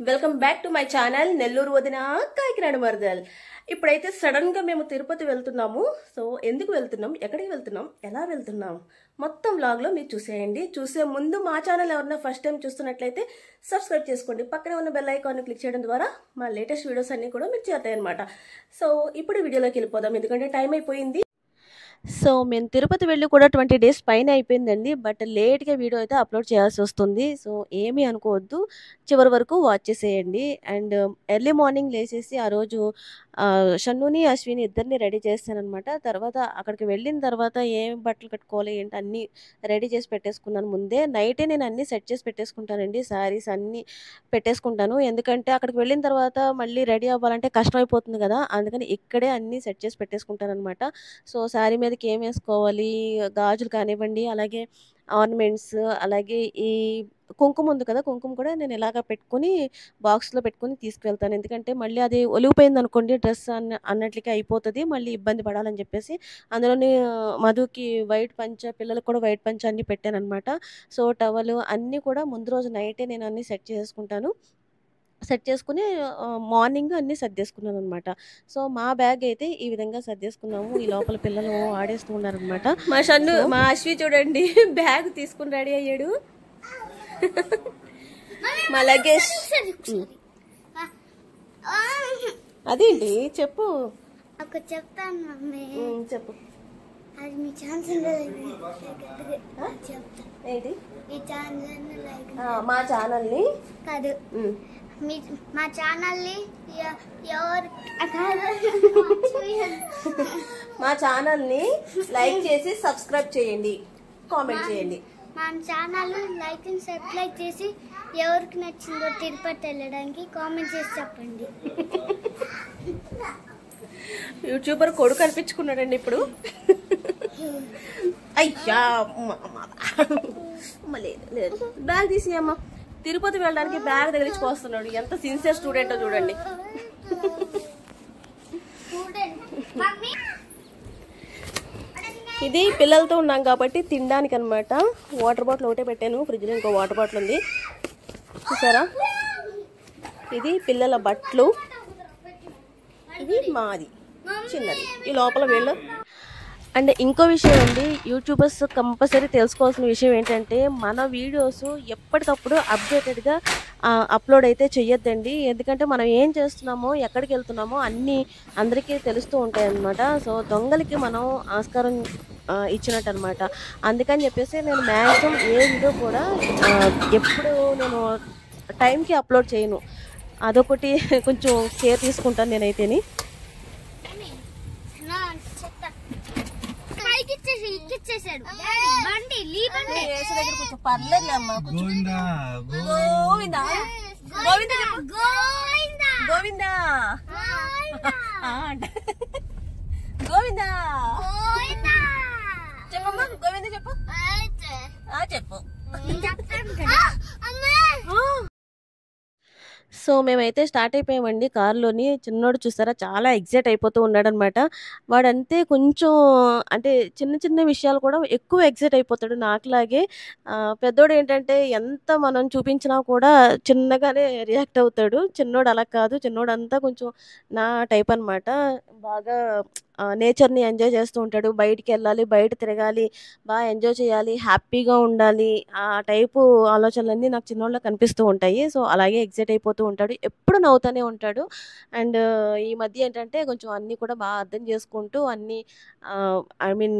Welcome back to my channel Nellore వదిన కాకినాడ మరదల్. ఇప్పుడైతే sudden గా మేము తిరుపతి వెళ్తున్నాము. సో ఎందుకు వెళ్తున్నాం, ఎక్కడికి వెళ్తున్నాం, ఎలా వెళ్తున్నాం మొత్తం వ్లాగ్ లో మీరు చూసేయండి. చూసే ముందు మా ఛానల్ ఎవరైనా ఫస్ట్ టైం చూస్తున్నట్లయితే సబ్స్క్రైబ్ చేసుకోండి. పక్కనే ఉన్న బెల్ ఐకాన్ క్లిక్ చేయడం ద్వారా మా లేటెస్ట్ వీడియోస్ అన్ని కూడా మీకు చేరుతాయి అనమాట. సో ఇప్పుడు వీడియోలోకి వెళ్ళిపోదాం, ఎందుకంటే టైం అయిపోయింది. సో మేము తిరుపతి వెళ్ళి కూడా 20 days పైన అయిపోయిందండి. బట్ లేట్గా వీడియో అయితే అప్లోడ్ చేయాల్సి వస్తుంది. సో ఏమీ అనుకోవద్దు, చివరి వరకు వాచ్ చేసేయండి. అండ్ ఎర్లీ మార్నింగ్ లేచేసి ఆ రోజు షన్నుని అశ్విని ఇద్దరిని రెడీ చేస్తానమాట. తర్వాత అక్కడికి వెళ్ళిన తర్వాత ఏం బట్టలు కట్టుకోవాలి ఏంటి అన్నీ రెడీ చేసి పెట్టేసుకున్నాను. ముందే నైటే నేను అన్నీ సెట్ చేసి పెట్టేసుకుంటానండి. శారీస్ అన్నీ పెట్టేసుకుంటాను, ఎందుకంటే అక్కడికి వెళ్ళిన తర్వాత మళ్ళీ రెడీ అవ్వాలంటే కష్టం అయిపోతుంది కదా. అందుకని ఇక్కడే అన్నీ సెట్ చేసి పెట్టేసుకుంటాను అనమాట. సో శారీ మీదకి ఏం వేసుకోవాలి, గాజులు కానివ్వండి, అలాగే ఆర్నమెంట్స్, అలాగే ఈ కుంకుమ ఉంది కదా, కుంకుమ కూడా నేను ఇలాగ పెట్టుకుని బాక్స్లో పెట్టుకుని తీసుకువెళ్తాను. ఎందుకంటే మళ్ళీ అది ఒలిగిపోయింది అనుకోండి డ్రెస్ అన్నట్లకి అయిపోతుంది, మళ్ళీ ఇబ్బంది పడాలని చెప్పేసి. అందులోని మధుకి వైట్ పంచ, పిల్లలకు కూడా వైట్ పంచ అన్నీ పెట్టాను అనమాట. సో టవల్ అన్నీ కూడా ముందు రోజు నైటే నేను అన్నీ సెట్ చేసుకుంటాను. సెట్ చేసుకుని మార్నింగ్ అన్నీ సర్దేసుకున్నాను అనమాట. సో మా బ్యాగ్ అయితే ఈ విధంగా సర్దేసుకున్నాము. ఈ లోపల పిల్లలు ఆడేస్తూ ఉన్నారనమాట. మా షన్ను మా అశ్వి చూడండి బ్యాగ్ తీసుకుని రెడీ అయ్యాడు. మా లగేజ్ అదేంటి చెప్పు. చెప్తాను మమ్మీ, చెప్పు. అది మీ ఛానల్ ఏంటి మీ ఛానల్ మా ఛానల్ని కాదు, మా ఛానల్ని ఎవరు మా ఛానల్ని లైక్ చేసి సబ్స్క్రైబ్ చేయండి, కామెంట్ చేయండి. మా ఛానల్ లైక్ అండ్ సబ్స్క్రైబ్ చేసి ఎవరికి నచ్చిందో తిరుపతి వెళ్ళడానికి కామెంట్ చేసి చెప్పండి. యూట్యూబర్ కొడుకు అనిపించుకున్నాడండి ఇప్పుడు. అయ్యా లేదు, బ్యాగ్ తీసి అమ్మ. తిరుపతి వెళ్ళడానికి బ్యాగ్ తగిలించుకొస్తున్నాడు. ఎంత సిన్సియర్ స్టూడెంటో చూడండి. ఇది పిల్లలతో ఉన్నాం కాబట్టి తినడానికి అనమాట. వాటర్ బాటిల్ ఒకటే పెట్టాను, ఫ్రిడ్జ్లో ఇంకో వాటర్ బాటిల్ ఉంది చూసారా. ఇది పిల్లల బట్టలు, ఇది మాది చిన్నది, ఈ లోపల వీళ్ళు. అండ్ ఇంకో విషయం అండి, యూట్యూబర్స్ కంపల్సరీ తెలుసుకోవాల్సిన విషయం ఏంటంటే మన వీడియోస్ ఎప్పటికప్పుడు అప్డేటెడ్గా అప్లోడ్ అయితే చెయ్యొద్దండి. ఎందుకంటే మనం ఏం చేస్తున్నామో, ఎక్కడికి వెళ్తున్నామో అన్నీ అందరికీ తెలుస్తూ ఉంటాయి అన్నమాట. సో దొంగలకి మనం ఆస్కారం ఇచ్చినట్టు అనమాట. అందుకని చెప్పేసి నేను మ్యాక్సిమం ఏ వీడియో కూడా ఎప్పుడు నేను టైంకి అప్లోడ్ చేయను. అదొకటి కొంచెం కేర్ తీసుకుంటాను నేనైతేని. గోవిందా గోవిందా చెప్పమ్మా, గోవిందా చెప్పు. చెప్పు. సో మేమైతే స్టార్ట్ అయిపోయామండి కారులోని. చిన్నోడు చూసారా చాలా ఎగ్జైట్ అయిపోతూ ఉన్నాడనమాట. వాడంతే కొంచెం అంటే చిన్న చిన్న విషయాలు కూడా ఎక్కువ ఎగ్జైట్ అయిపోతాడు నాకులాగే. పెద్దోడు ఏంటంటే ఎంత మనం చూపించినా కూడా చిన్నగానే రియాక్ట్ అవుతాడు. చిన్నోడు అలా కాదు, చిన్నోడు అంతా కొంచెం నా టైప్ అనమాట. బాగా నేచర్ని ఎంజాయ్ చేస్తూ ఉంటాడు. బయటికి వెళ్ళాలి, బయట తిరగాలి, బాగా ఎంజాయ్ చేయాలి, హ్యాపీగా ఉండాలి, ఆ టైపు ఆలోచనలన్నీ నాకు చిన్నోళ్ళకి కనిపిస్తూ ఉంటాయి. సో అలాగే ఎగ్జైట్ అయిపోతూ ఉంటాడు, ఎప్పుడు నవ్వుతూనే ఉంటాడు. అండ్ ఈ మధ్య ఏంటంటే కొంచెం అన్నీ కూడా బాగా అర్థం చేసుకుంటూ అన్నీ ఐ మీన్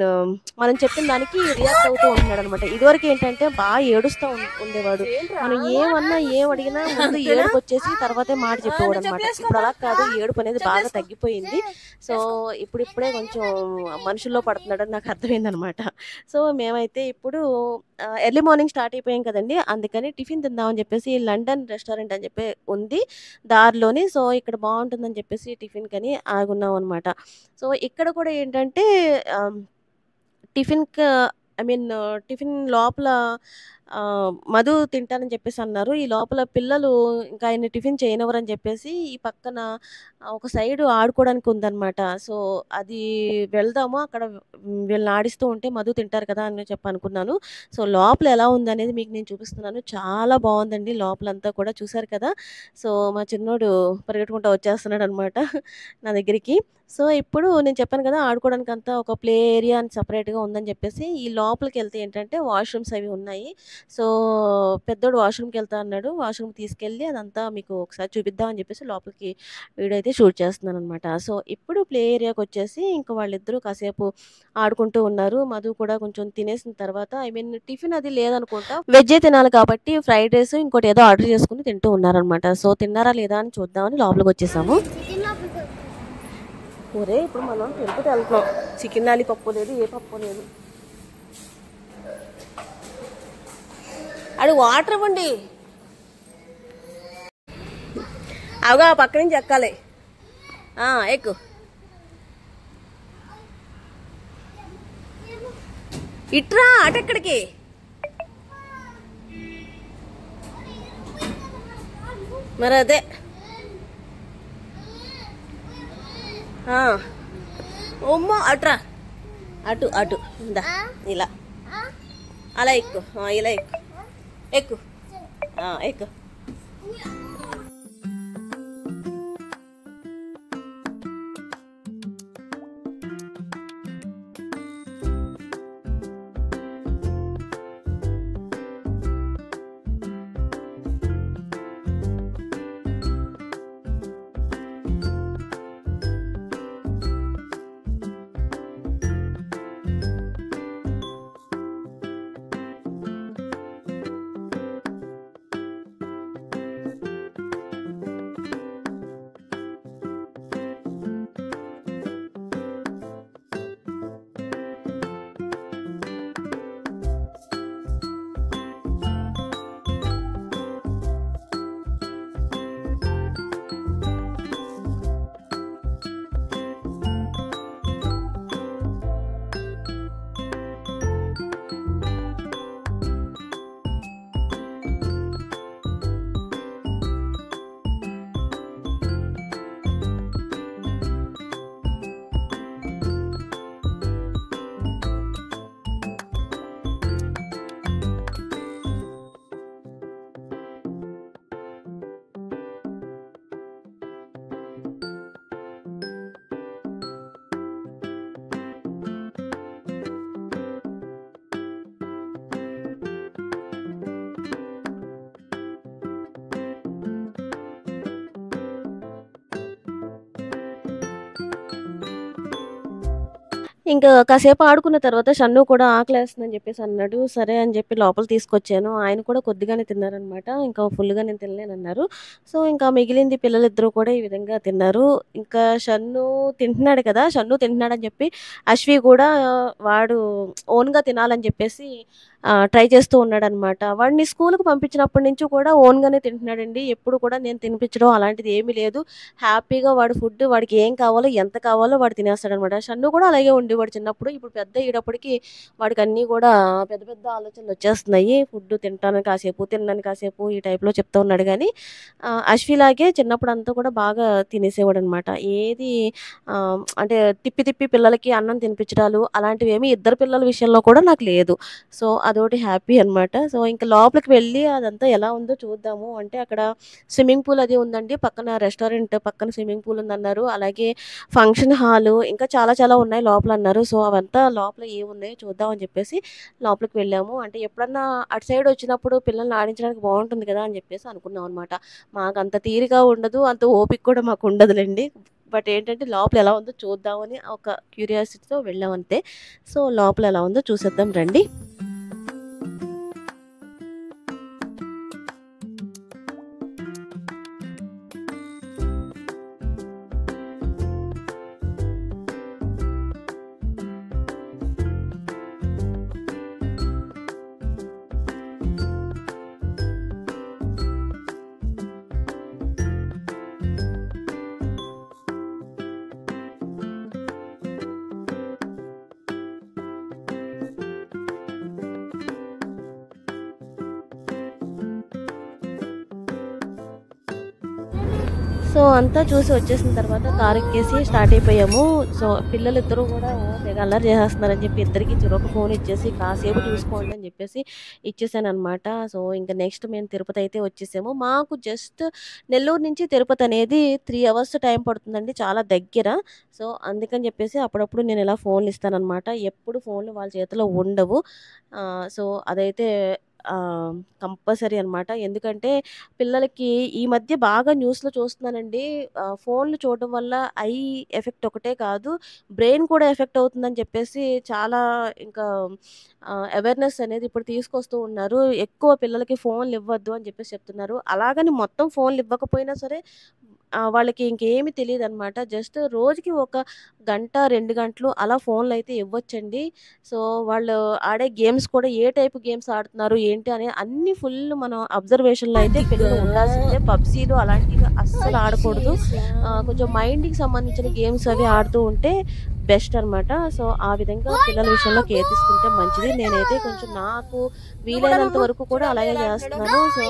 మనం చెప్పిన దానికి రియాక్ట్ అవుతూ ఉంటున్నాడు అనమాట. ఇదివరకు ఏంటంటే బాగా ఏడుస్తూ ఉండేవాడు. మనం ఏమన్నా ఏం అడిగినా ముందు ఏడుపు వచ్చేసి తర్వాతే మాట చెప్పేవాడు అనమాట. ఇప్పుడు అలా కాదు, ఏడుపు అనేది బాగా తగ్గిపోయింది. సో ఇప్పుడిప్పుడే కొంచెం మనుషుల్లో పడుతున్నాడని నాకు అర్థమైంది అనమాట. సో మేమైతే ఇప్పుడు ఎర్లీ మార్నింగ్ స్టార్ట్ అయిపోయాం కదండి, అందుకని టిఫిన్ తిందామని చెప్పేసి లండన్ రెస్టారెంట్ అని చెప్పి ఉంది దారిలోని. సో ఇక్కడ బాగుంటుందని చెప్పేసి టిఫిన్ కని ఆగున్నాం అనమాట. సో ఇక్కడ కూడా ఏంటంటే టిఫిన్ ఐ మీన్ టిఫిన్ లోపల మధు తింటానని చెప్పేసి అన్నారు. ఈ లోపల పిల్లలు ఇంకా ఆయన్ని టిఫిన్ చేయనివ్వరని చెప్పేసి ఈ పక్కన ఒక సైడ్ ఆడుకోవడానికి ఉందనమాట. సో, అది వెళ్దాము అక్కడ వీళ్ళని ఆడిస్తూ ఉంటే మధు తింటారు కదా అని చెప్పి అనుకున్నాను. సో, లోపల ఎలా ఉందనేది మీకు నేను చూపిస్తున్నాను. చాలా బావుందండి లోపలంతా కూడా చూసారు కదా! సో, మా చిన్నోడు పరిగెట్టుకుంటా వచ్చేస్తున్నాడనమాట నా దగ్గరికి. సో, ఇప్పుడు నేను చెప్పాను కదా! ఆడుకోవడానికంతా ఒక ప్లే ఏరియా అని సెపరేట్‌గా ఉందని చెప్పేసి ఈ లోపలికెళ్తే ఏంటంటే వాష్‌రూమ్స్ అవి ఉన్నాయి. సో, పెద్దోడు వాష్‌రూమ్‌కెళ్తా అన్నాడు. వాష్‌రూమ్‌కి తీసుకెళ్ళి అదంతా మీకు ఒకసారి చూపిద్దాం అని చెప్పేసి లోపలికి వీడియో అయితే షూట్ చేస్తున్నాననమాట. సో, ఇప్పుడు ప్లే ఏరియాకొచ్చేసి ఇంక వాళ్ళిద్దరూ కాసేపు ఆడుకుంటూ ఉన్నారు. మధు కూడా కొంచెం తినేసిన తర్వాత టిఫిన్ అది లేదనుకుంటా. వెజ్జే తినాలి కాబట్టి ఫ్రైడ్ రైస్ ఇంకోటి ఏదో ఆర్డర్ చేసుకొని తింటూ ఉన్నారనమాట. సో, తిన్నారా లేదా అని చూద్దామని లోపలికొచ్చేసాము. చికెన్ లోపలికి ఒరేయ్! ఇప్పుడు మనం తిరుపతి వెళ్తున్నాం. చికెన్ లాలీపప్పు లేదు, ఏ పప్పు లేదు. అది వాటర్ ఇవ్వండి. అవగా పక్క నుంచి ఎక్కాలి. ఎక్కు. ఇట్రా అటెక్కడికి. మరి అదే ఉమ్మ అట్రా అటు అటు ఇందా ఇలా అలా ఎక్కు ఇలా ఎక్కు ఎక్కు ఎక్కు. ఇంకా కాసేపు ఆడుకున్న తర్వాత షన్ను కూడా ఆకలేస్తుందని చెప్పేసి అన్నాడు. సరే అని చెప్పి లోపల తీసుకొచ్చాను. ఆయన కూడా కొద్దిగానే తిన్నారనమాట. ఇంకా ఫుల్‌గా నేను తినలేనన్నారు. సో, ఇంకా మిగిలింది పిల్లలిద్దరూ కూడా ఈ విధంగా తిన్నారు. ఇంకా షన్ను తింటున్నాడు కదా! షన్ను తింటున్నాడని చెప్పి అశ్వి కూడా వాడు ఓన్‌గా తినాలని చెప్పేసి ట్రై చేస్తూ ఉన్నాడనమాట. వాడిని స్కూలుకి పంపించినప్పటి నుంచి కూడా ఓన్‌గానే తింటున్నాడండి. ఎప్పుడు కూడా నేను తినిపించడం అలాంటిది ఏమీ లేదు. హ్యాపీగా వాడు ఫుడ్ వాడికి ఏం కావాలో, ఎంత కావాలో వాడు తినేస్తాడనమాట. షన్ను కూడా అలాగే ఉండేవాడు చిన్నప్పుడు. ఇప్పుడు పెద్ద అయ్యేటప్పటికి వాడికి అన్నీ కూడా పెద్ద పెద్ద ఆలోచనలొచ్చేస్తున్నాయి. ఫుడ్ తింటాను కాసేపు, తినను కాసేపు ఈ టైప్‌లో చెప్తూ ఉన్నాడు గానీ, అశ్విలాగే చిన్నప్పుడంతా కూడా బాగా తినేసేవాడనమాట. ఏది అంటే తిప్పి తిప్పి పిల్లలకి అన్నం తినిపించడాలు అలాంటివేమీ ఇద్దరు పిల్లల విషయంలో కూడా నాకు లేదు. సో, అదోటి హ్యాపీ అనమాట. సో, ఇంక లోపలికి వెళ్ళి అదంతా ఎలా ఉందో చూద్దాము. అంటే అక్కడ స్విమ్మింగ్ పూల్ అది ఉందండి. పక్కన రెస్టారెంట్ పక్కన స్విమ్మింగ్ పూల్ ఉందన్నారు. అలాగే ఫంక్షన్ హాలు ఇంకా చాలా చాలా ఉన్నాయి లోపలన్నారు. సో, అవంతా లోపల ఏమున్నాయో చూద్దాం అని చెప్పేసి లోపలికి వెళ్ళాము. అంటే ఎప్పుడన్నా అటు సైడ్ వచ్చినప్పుడు పిల్లల్ని ఆడించడానికి బావుంటుంది కదా! అని చెప్పేసి అనుకున్నాం అనమాట. మాకంత తీరిక ఉండదు. అంత ఓపిక కూడా మాకు ఉండదులెండి. బట్ ఏంటంటే లోపల ఎలా ఉందో చూద్దామని ఒక క్యూరియాసిటీతో వెళ్ళాం అంతే. సో, లోపల ఎలా ఉందో చూసేద్దాం రండి. సో అంతా చూసి వచ్చేసిన తర్వాత కారు ఎక్కేసి స్టార్ట్ అయిపోయాము. సో పిల్లలిద్దరూ కూడా తెగ అల్లరి చేసేస్తున్నారని చెప్పి ఇద్దరికి చెరొక ఫోన్ ఇచ్చేసి కాసేపు చూసుకోండి అని చెప్పేసి ఇచ్చేసాననమాట. సో ఇంకా నెక్స్ట్ మేము తిరుపతి అయితే వచ్చేసాము. మాకు జస్ట్ నెల్లూరు నుంచి తిరుపతి అనేది 3 అవర్స్ టైం పడుతుందండి. చాలా దగ్గర. సో అందుకని చెప్పేసి అప్పుడప్పుడు నేను ఇలా ఫోన్లు ఇస్తాననమాట. ఎప్పుడు ఫోన్లు వాళ్ళ చేతిలో ఉండవు. సో అదైతే కంపల్సరీ అనమాట. ఎందుకంటే పిల్లలకి ఈ మధ్య బాగా న్యూస్‌లో చూస్తున్నానండి. ఫోన్లు చూడడం వల్ల ఐ ఎఫెక్ట్ ఒకటే కాదు, బ్రెయిన్ కూడా ఎఫెక్ట్ అవుతుందని చెప్పేసి చాలా ఇంకా అవేర్‌నెస్ అనేది ఇప్పుడు తీసుకొస్తూ ఉన్నారు. ఎక్కువ పిల్లలకి ఫోన్లు ఇవ్వద్దు అని చెప్పేసి చెప్తున్నారు. అలాగని మొత్తం ఫోన్లు ఇవ్వకపోయినా సరే వాళ్ళకి ఇంకేమి తెలీదనమాట. జస్ట్ రోజుకి ఒక గంట, 2 గంటలు అలా ఫోన్‌లయితే ఇవ్వొచ్చండి. సో వాళ్ళు ఆడే గేమ్స్ కూడా ఏ టైప్ గేమ్స్ ఆడుతున్నారు, ఏంటి అని అన్నీ ఫుల్ మనం అబ్జర్వేషన్‌లో అయితే పిల్లలు ఉండాల్సిందే. పబ్‌జీలు అలాంటివి అస్సలు ఆడకూడదు. కొంచెం మైండ్‌కి సంబంధించిన గేమ్స్ అవి ఆడుతూ ఉంటే బెస్ట్ అనమాట. సో ఆ విధంగా పిల్లల విషయంలో కేర్ తీసుకుంటే మంచిది. నేనైతే కొంచెం నాకు వీలైనంత వరకు కూడా అలాగే చేస్తున్నాను. సో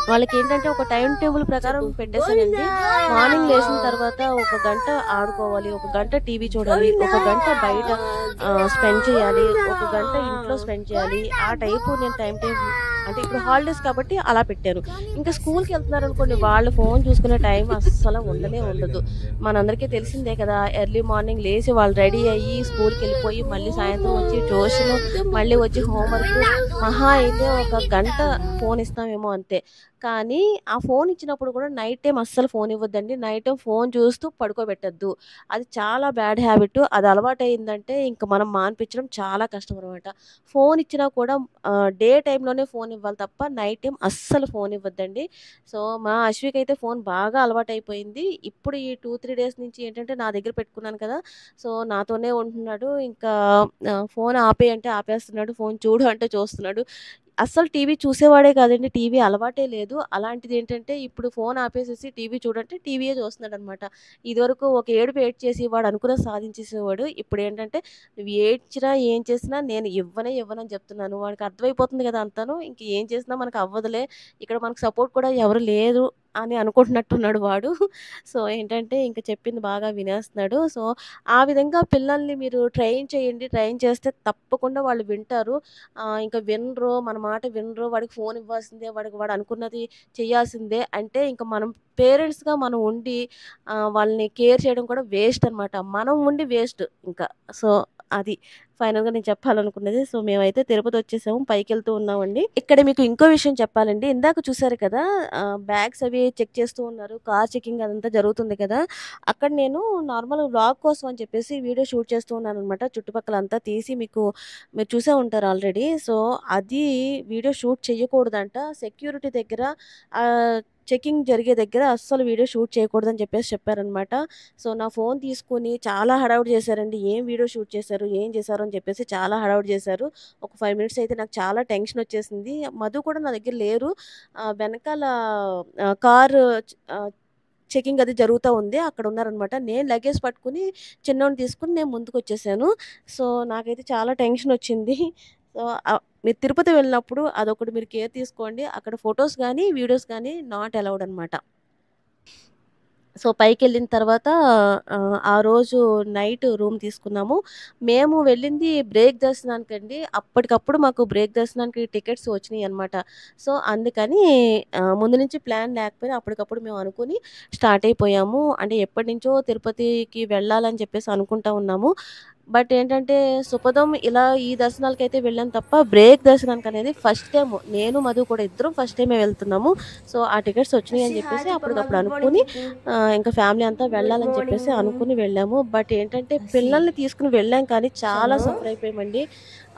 వాళ్ళకేంటంటే ఒక టైమ్ టేబుల్ ప్రకారం పెట్టేసానండి. మార్నింగ్ లేచిన తర్వాత ఒక గంట ఆడుకోవాలి, ఒక గంట టీవీ చూడాలి, ఒక గంట బయట స్పెండ్ చేయాలి, ఒక గంట ఇంట్లో స్పెండ్ చేయాలి. ఆ టైపు నేను టైం టేబుల్ అంటే ఇప్పుడు హాలిడేస్ కాబట్టి అలా పెట్టాను. ఇంకా స్కూల్‌కి వెళ్తున్నారనుకోండి, వాళ్ళు ఫోన్ చూసుకునే టైం అస్సలు ఉండనే ఉండదు. మనందరికీ తెలిసిందే కదా! ఎర్లీ మార్నింగ్ లేసి వాళ్ళు రెడీ అయ్యి స్కూల్‌కి వెళ్ళిపోయి మళ్ళీ సాయంత్రం వచ్చి ట్యూషను, మళ్ళీ వచ్చి హోంవర్క్, మహా అయితే ఒక గంట ఫోన్ ఇస్తామేమో అంతే. కానీ ఆ ఫోన్ ఇచ్చినప్పుడు కూడా నైట్ టైమ్ అస్సలు ఫోన్ ఇవ్వద్దండి. నైట్ టైమ్ ఫోన్ చూస్తూ పడుకోబెట్టొద్దు. అది చాలా బ్యాడ్ హ్యాబిట్. అది అలవాటయిందంటే ఇంక మనం మాన్పించడం చాలా కష్టం అనమాట. ఫోన్ ఇచ్చినా కూడా డే టైమ్‌లోనే ఫోన్ ఇవ్వాలి తప్ప నైట్ టైమ్ అస్సలు ఫోన్ ఇవ్వద్దండి. సో మా అశ్వికైతే ఫోన్ బాగా అలవాటయిపోయింది. ఇప్పుడు ఈ 2, 3 డేస్ నుంచి ఏంటంటే నా దగ్గర పెట్టుకున్నాను కదా! సో నాతోనే ఉంటున్నాడు. ఇంకా ఫోన్ ఆపేయి అంటే ఆపేస్తున్నాడు. ఫోన్ చూడు అంటే చూస్తున్నాడు. అస్సలు టీవీ చూసేవాడే కాదండి. టీవీ అలవాటే లేదు. అలాంటిదేంటంటే ఇప్పుడు ఫోన్ ఆపేసేసి టీవీ చూడంటే టీవీయే చూస్తున్నాడనమాట. ఇదివరకు ఒక ఏడుపు ఏడ్చేసి వాడు అనుకున్నది సాధించేసేవాడు. ఇప్పుడేంటంటే నువ్వు ఏడ్చినా, ఏం చేసినా నేను ఇవ్వనే ఇవ్వనని చెప్తున్నాను. వాడికి అర్థమైపోతుంది కదా అంతాను. ఇంక ఏం చేసినా మనకు అవ్వదులే. ఇక్కడ మనకు సపోర్ట్ కూడా ఎవరు లేరు అని అనుకుంటున్నట్టున్నాడు వాడు. సో ఏంటంటే ఇంక చెప్పింది బాగా వినేస్తున్నాడు. సో ఆ విధంగా పిల్లల్ని మీరు ట్రైన్ చేయండి. ట్రైన్ చేస్తే తప్పకుండా వాళ్ళు వింటారు. ఇంక వినరు, మన మాట వినరు. వాడికి ఫోన్ ఇవ్వాల్సిందే, వాడు అనుకున్నది చేయాల్సిందే అంటే ఇంక మనం పేరెంట్స్‌గా మనం ఉండి వాళ్ళని కేర్ చేయడం కూడా వేస్ట్ అనమాట. మనం ఉండి వేస్ట్ ఇంకా. సో అది ఫైనల్‌గా నేను చెప్పాలనుకున్నది. సో మేమైతే తిరుపతొచ్చేసాము. పైకెళ్తూ ఉన్నామండి. ఇక్కడ మీకు ఇంకో విషయం చెప్పాలండి. ఇందాక చూసారు కదా! బ్యాగ్స్ అవి చెక్ చేస్తూ ఉన్నారు. కార్ చెకింగ్ అదంతా జరుగుతుంది కదా! అక్కడ నేను నార్మల్‌గా వ్లాగ్ కోసం అని చెప్పేసి వీడియో షూట్ చేస్తూ ఉన్నాననమాట. చుట్టుపక్కలంతా తీసి మీరు చూసే ఉంటారు ఆల్రెడీ. సో అది వీడియో షూట్ చేయకూడదంట. సెక్యూరిటీ దగ్గర చెకింగ్ జరిగే దగ్గర అస్సలు వీడియో షూట్ చేయకూడదని చెప్పేసి చెప్పారనమాట. సో నా ఫోన్ తీసుకొని చాలా హడావుడి చేశారండి. ఏం వీడియో షూట్ చేశారు, ఏం చేశారు అని చెప్పేసి చాలా హడావుడి చేశారు. ఒక 5 మినిట్స్ అయితే నాకు చాలా టెన్షన్ వచ్చేసింది. మధు కూడా నా దగ్గర లేరు. వెనకాల కారు చెకింగ్ అది జరుగుతా ఉంది. అక్కడ ఉన్నారనమాట. నేను లగేజ్ పట్టుకొని చిన్నోడిని తీసుకొని నేను ముందుకొచ్చేసాను. సో నాకైతే చాలా టెన్షన్ వచ్చింది. సో మీరు తిరుపతి వెళ్ళినప్పుడు అదొకటి మీరు కేర్ తీసుకోండి. అక్కడ ఫోటోస్ గానీ, వీడియోస్ గానీ నాట్ అలౌడ్ అనమాట. సో పైకెళ్ళిన తర్వాత ఆ రోజు నైట్ రూమ్ తీసుకున్నాము. మేము వెళ్ళింది బ్రేక్ దర్శనానికండి. అప్పటికప్పుడు మాకు బ్రేక్ దర్శనానికి టికెట్స్ వచ్చినియనమాట. సో అందుకని ముందు నుంచి ప్లాన్ లేకపోయినా అప్పటికప్పుడు మేము అనుకుని స్టార్ట్ అయిపోయాము. అంటే ఎప్పటినుంచో తిరుపతికి వెళ్ళాలని చెప్పేసి అనుకుంటా ఉన్నాము. బట్ ఏంటంటే సుపదం ఇలా ఈ దర్శనాలకైతే వెళ్ళాను తప్ప బ్రేక్ దర్శనానికనేది ఫస్ట్ టైము. నేను, మధు కూడా ఇద్దరం ఫస్ట్ టైమే వెళ్తున్నాము. సో ఆ టికెట్స్ వచ్చినాయి అని చెప్పేసి అప్పటికప్పుడు అనుకుని ఇంకా ఫ్యామిలీ అంతా వెళ్ళాలని చెప్పేసి అనుకుని వెళ్ళాము. బట్ ఏంటంటే పిల్లల్ని తీసుకుని వెళ్ళాం కానీ చాలా సఫర్ అయిపోయామండి.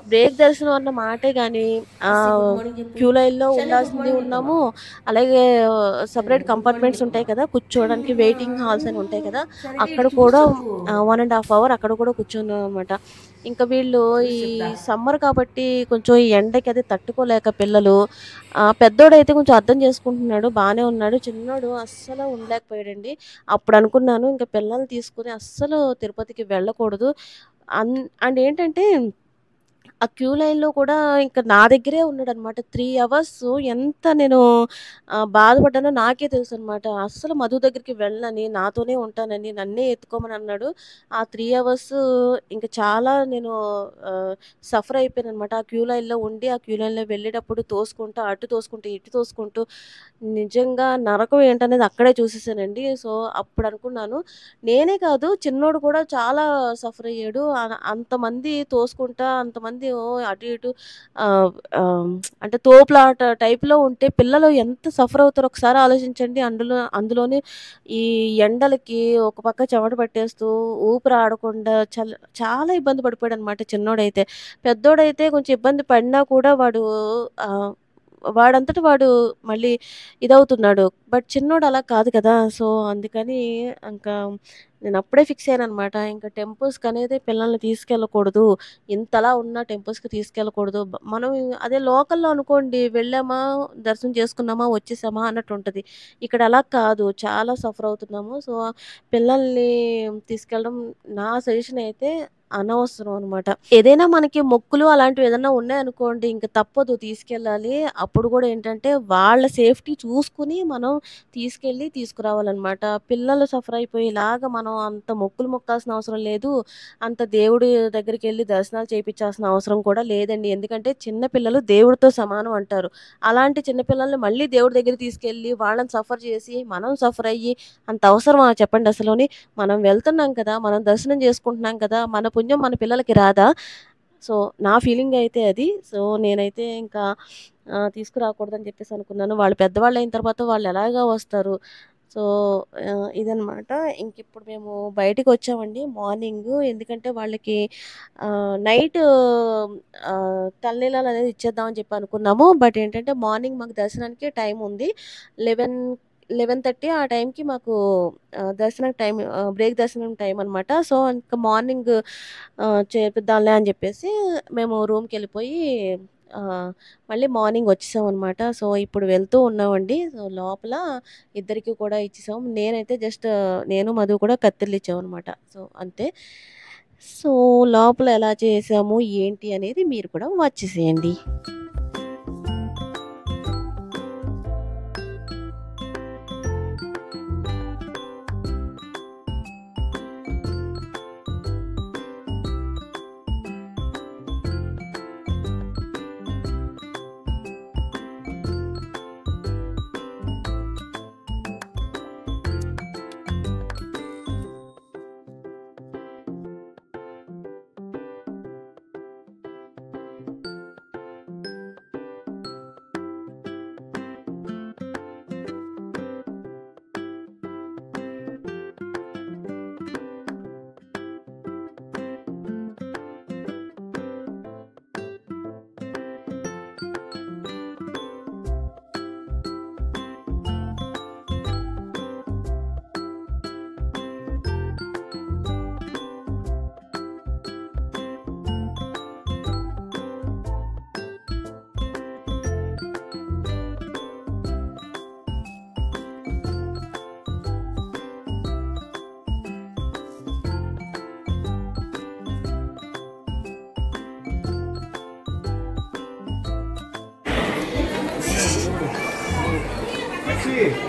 బ్రేక్ దర్శనం అన్న మాటే గానీ క్యూ లైన్‌లో ఉండాల్సింది ఉన్నాము. అలాగే సెపరేట్ కంపార్ట్మెంట్స్ ఉంటాయి కదా! కూర్చోవడానికి వెయిటింగ్ హాల్స్ అని ఉంటాయి కదా! అక్కడ కూడా 1½ అవర్ అక్కడ కూడా కూర్చున్నామనమాట. ఇంకా వీళ్ళు ఈ సమ్మర్ కాబట్టి కొంచెం ఈ ఎండకి అది తట్టుకోలేక పిల్లలు పెద్దోడైతే కొంచెం అర్థం చేసుకుంటున్నాడు. బానే ఉన్నాడు. చిన్నోడు అస్సలు ఉండలేకపోయాడండి. అప్పుడు అనుకున్నాను ఇంక పిల్లల్ని తీసుకొని అస్సలు తిరుపతికి వెళ్ళకూడదు. అండ్ ఏంటంటే ఆ క్యూ లైన్‌లో కూడా ఇంక నా దగ్గరే ఉన్నాడనమాట. 3 అవర్స్ ఎంత నేను బాధపడ్డానో నాకే తెలుసనమాట. అస్సలు మధు దగ్గరికి వెళ్ళనని, నాతోనే ఉంటానని, నన్నే ఎత్తుకోమని అన్నాడు. ఆ 3 అవర్స్ ఇంక చాలా నేను సఫర్ అయిపోయాననమాట. ఆ క్యూ లైన్‌లో ఉండి, ఆ క్యూ లైన్‌లో వెళ్ళేటప్పుడు తోసుకుంటూ, అటు తోసుకుంటూ, ఇటు తోసుకుంటూ నిజంగా నరకం ఏంటనేది అక్కడే చూసేసానండి. సో, అప్పుడనుకున్నాను నేనే కాదు చిన్నోడు కూడా చాలా సఫర్ అయ్యాడు. అంతమంది తోసుకుంటా, అంతమంది అటు ఇటు ఆహ్, ఆహ్, అంటే తోపులాట టైప్‌లో ఉంటే పిల్లలు ఎంత సఫర్ అవుతారో ఒకసారి ఆలోచించండి. అందులోని ఈ ఎండలకి ఒక పక్క చెమట పట్టేస్తూ, ఊపిరి ఆడకుండా చాలా ఇబ్బంది పడిపోయాడనమాట చిన్నోడైతే. పెద్దోడైతే కొంచెం ఇబ్బంది పడినా కూడా ఆహ్, వాడంతట వాడు మళ్ళీ ఇదవుతున్నాడు. బట్ చిన్నోడు అలా కాదు కదా! సో, అందుకని ఇంకా నేనప్పుడే ఫిక్స్ అయ్యాననమాట. ఇంక టెంపుల్స్‌కనేదే పిల్లల్ని తీసుకెళ్ళకూడదు. ఇంతలా ఉన్న టెంపుల్స్‌కి తీసుకెళ్ళకూడదు. మనం అదే లోకల్‌లో అనుకోండి వెళ్ళామా, దర్శనం చేసుకున్నామా, వచ్చేసామా అన్నట్టుంటది. ఇక్కడ అలా కాదు. చాలా సఫర్ అవుతున్నాము. సో, పిల్లల్ని తీసుకెళ్ళడం నా సజెషన్ అయితే అనవసరం అనమాట. ఏదైనా మనకి మొక్కులు అలాంటివి ఏదన్నా ఉన్నాయనుకోండి, ఇంక తప్పదు తీసుకెళ్ళాలి. అప్పుడు గూడా ఏంటంటే, వాళ్ళ సేఫ్టీ చూసుకొని మనం తీసుకురావాలనమాట. పిల్లలు సఫర్ అయిపోయేలాగా మనం అంత మొక్కులు మొక్కాల్సిన అవసరం లేదు. అంత దేవుడి దగ్గరికెళ్లి దర్శనాలు చేపిచ్చాల్సిన అవసరం కూడా లేదండి. ఎందుకంటే, చిన్న పిల్లలు దేవుడితో సమానం అంటారు. అలాంటి చిన్న పిల్లల్ని మళ్ళీ దేవుడి దగ్గరికి తీసుకెళ్ళి, వాళ్ళని సఫర్ చేసి, మనం సఫర్ అయ్యి, అంత అవసరమా చెప్పండి అసలోని? మనం వెళ్తున్నాం కదా! మనం దర్శనం చేసుకుంటున్నాం కదా! మన పుణ్యం మన పిల్లలకి రాదా? సో, నా ఫీలింగ్ అయితే అది. సో, నేనైతే ఇంకా తీసుకురాకూడదని చెప్పేసి అనుకున్నాను. వాళ్ళు పెద్దవాళ్ళయిన తర్వాత వాళ్ళెలాగా వస్తారు. సో, ఇదనమాట. ఇంకిప్పుడు మేము బయటికొచ్చామండి మార్నింగు. ఎందుకంటే వాళ్ళకి నైటు తలనీలాలనేది ఇచ్చేద్దామని చెప్పి అనుకున్నాము. బట్ ఏంటంటే మార్నింగ్ మాకు దర్శనానికి టైముంది. 11:30 ఆ టైంకి మాకు దర్శనం టైం బ్రేక్ దర్శనం టైం అనమాట. సో, ఇంక మార్నింగ్ చేపిద్దాంలే అని జెప్పేసి మేము రూమ్‌కెళ్ళిపోయి ఆహ్, మళ్ళీ మార్నింగ్ వచ్చేసామనమాట. సో, ఇప్పుడు వెళ్తూ ఉన్నామండి. సో, లోపల ఇద్దరికీ కూడా ఇచ్చేసాం. నేనైతే జస్ట్ నేను, మధు కూడా కత్తిరిలిచ్చామనమాట. సో, అంతే. సో, లోపల ఎలా చేసాము, ఏంటి అనేది మీరు కూడా వాచ్ చేసేయండి.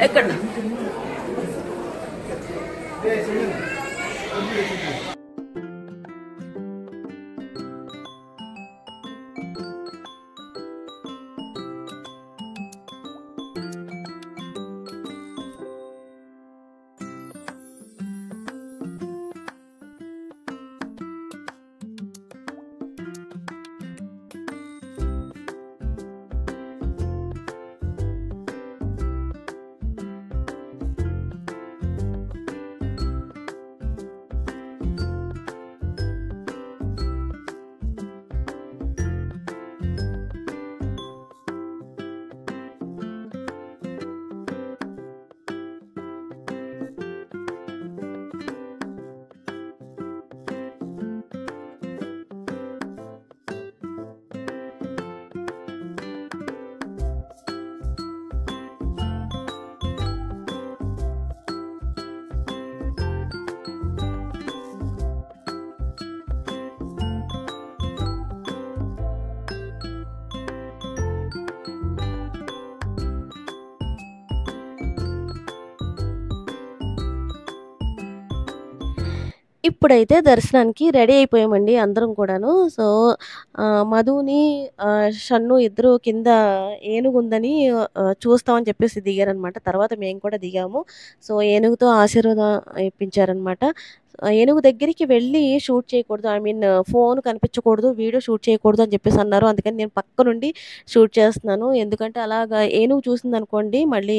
ఎక్కడ? ఇప్పుడైతే దర్శనానికి రెడీ అయిపోయామండి అందరం కూడాను. సో, మధుని, షన్ను ఇద్దరు కింద ఏనుగుందని చూస్తామని చెప్పేసి దిగారనమాట. తర్వాత మేము కూడా దిగాము. సో, ఏనుగుతో ఆశీర్వాదం ఇప్పించారనమాట. ఏనుగు దగ్గరికి వెళ్ళి షూట్ చేయకూడదు. ఐ మీన్ ఫోన్ కనిపించకూడదు, వీడియో షూట్ చేయకూడదు అని చెప్పేసి అన్నారు. అందుకని నేను పక్క నుండి షూట్ చేస్తున్నాను. ఎందుకంటే అలాగా ఏనుగు చూసిందనుకోండి మళ్ళీ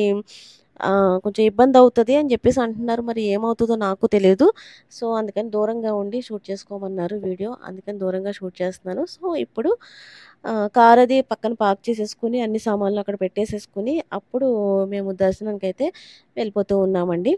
కొంచెం ఇబ్బందవుతది అని జెప్పేసి అంటున్నారు. మరి ఏమవుతదో నాకు తెలీదు. సో, అందుకని దూరంగా ఉండి షూట్ చేసుకోమన్నారు వీడియో. అందుకని దూరంగా షూట్ చేస్తున్నాను. సో, ఇప్పుడు కార్ అది పక్కన పార్క్ చేసేసుకొని, అన్ని సామాన్లు అక్కడ పెట్టేసేసుకొని, అప్పుడు మేము దర్శనానికైతే వెళ్ళిపోతూ ఉన్నామండి.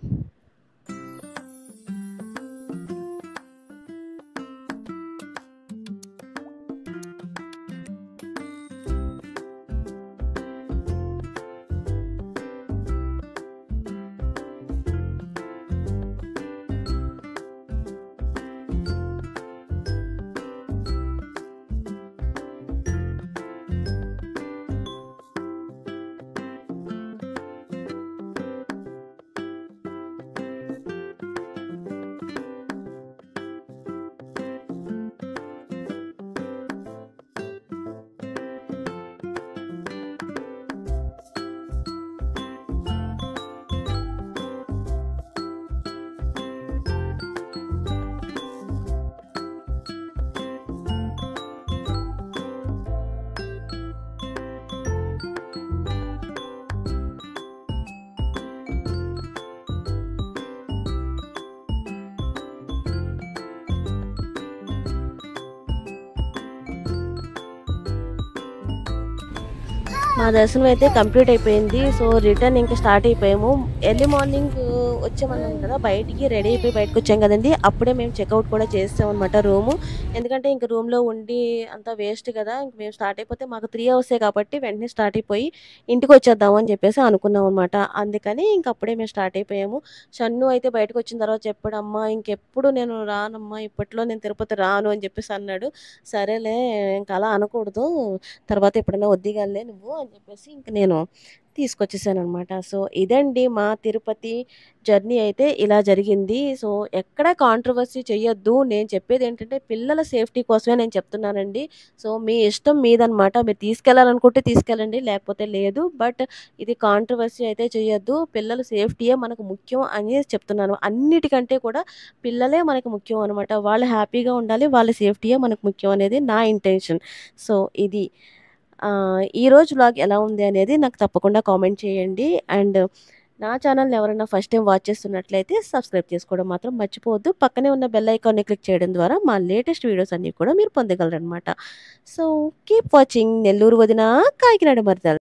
మా దర్శనం అయితే కంప్లీట్ అయిపోయింది. సో, రిటర్న్ ఇంకా స్టార్ట్ అయిపోయాము. ఎర్లీ మార్నింగ్ వచ్చామన్నాం కదా! బయటికి రెడీ అయిపోయి బయటకొచ్చాం కదండీ! అప్పుడే మేము చెక్‌ఔట్ కూడా చేసేసామనమాట రూము. ఎందుకంటే ఇంక రూమ్‌లో ఉండి అంతా వేస్ట్ కదా! ఇంక మేము స్టార్ట్ అయిపోతే మాకు 3 అవర్సే కాబట్టి వెంటనే స్టార్ట్ అయిపోయి ఇంటికొచ్చేద్దాం అని చెప్పేసి అనుకున్నామనమాట. అందుకని ఇంక అప్పుడే మేము స్టార్ట్ అయిపోయాము. షన్ను అయితే బయటకొచ్చిన తర్వాత చెప్పాడు, "అమ్మా ఇంకెప్పుడు నేను రానమ్మా, ఇప్పట్లో నేను తిరుపతి రాను" అని చెప్పేసి అన్నాడు. సరేలే ఇంక అలా అనకూడదు. తర్వాత ఎప్పుడైనా వద్దిగానిలే నువ్వు అని చెప్పేసి ఇంక నేను తీసుకొచ్చేసాననమాట. సో, ఇదండి మా తిరుపతి జర్నీ అయితే ఇలా జరిగింది. సో, ఎక్కడ కాంట్రోవర్సీ చెయ్యొద్దు. నేను చెప్పేదేంటంటే పిల్లల సేఫ్టీ కోసమే నేను చెప్తున్నానండి. సో, మీ ఇష్టం మీదనమాట. మీరు తీసుకెళ్ళాలనుకుంటే తీసుకెళ్ళండి. లేకపోతే లేదు. బట్ ఇది కాంట్రోవర్సీ అయితే చెయ్యొద్దు. పిల్లల సేఫ్టీయే మనకు ముఖ్యం అని చెప్తున్నాను. అన్నిటికంటే కూడా పిల్లలే మనకు ముఖ్యం అనమాట. వాళ్ళు హ్యాపీగా ఉండాలి. వాళ్ళ సేఫ్టీయే మనకు ముఖ్యం అనేది నా ఇంటెన్షన్. సో, ఇది ఈరోజు వ్లాగ్ ఎలా ఉంది అనేది నాకు తప్పకుండా కామెంట్ చేయండి. అండ్ నా ఛానల్‌ని ఎవరైనా ఫస్ట్ టైమ్ వాచ్ చేస్తున్నట్లయితే సబ్స్క్రైబ్ చేసుకోవడం మాత్రం మర్చిపోవద్దు. పక్కనే ఉన్న బెల్ ఐకాన్‌ని క్లిక్ చేయడం ద్వారా మా లేటెస్ట్ వీడియోస్ అన్నీ కూడా మీరు పొందగలరనమాట. సో, కీప్ వాచింగ్ నెల్లూరు వదిన కాకినాడ మరదల్.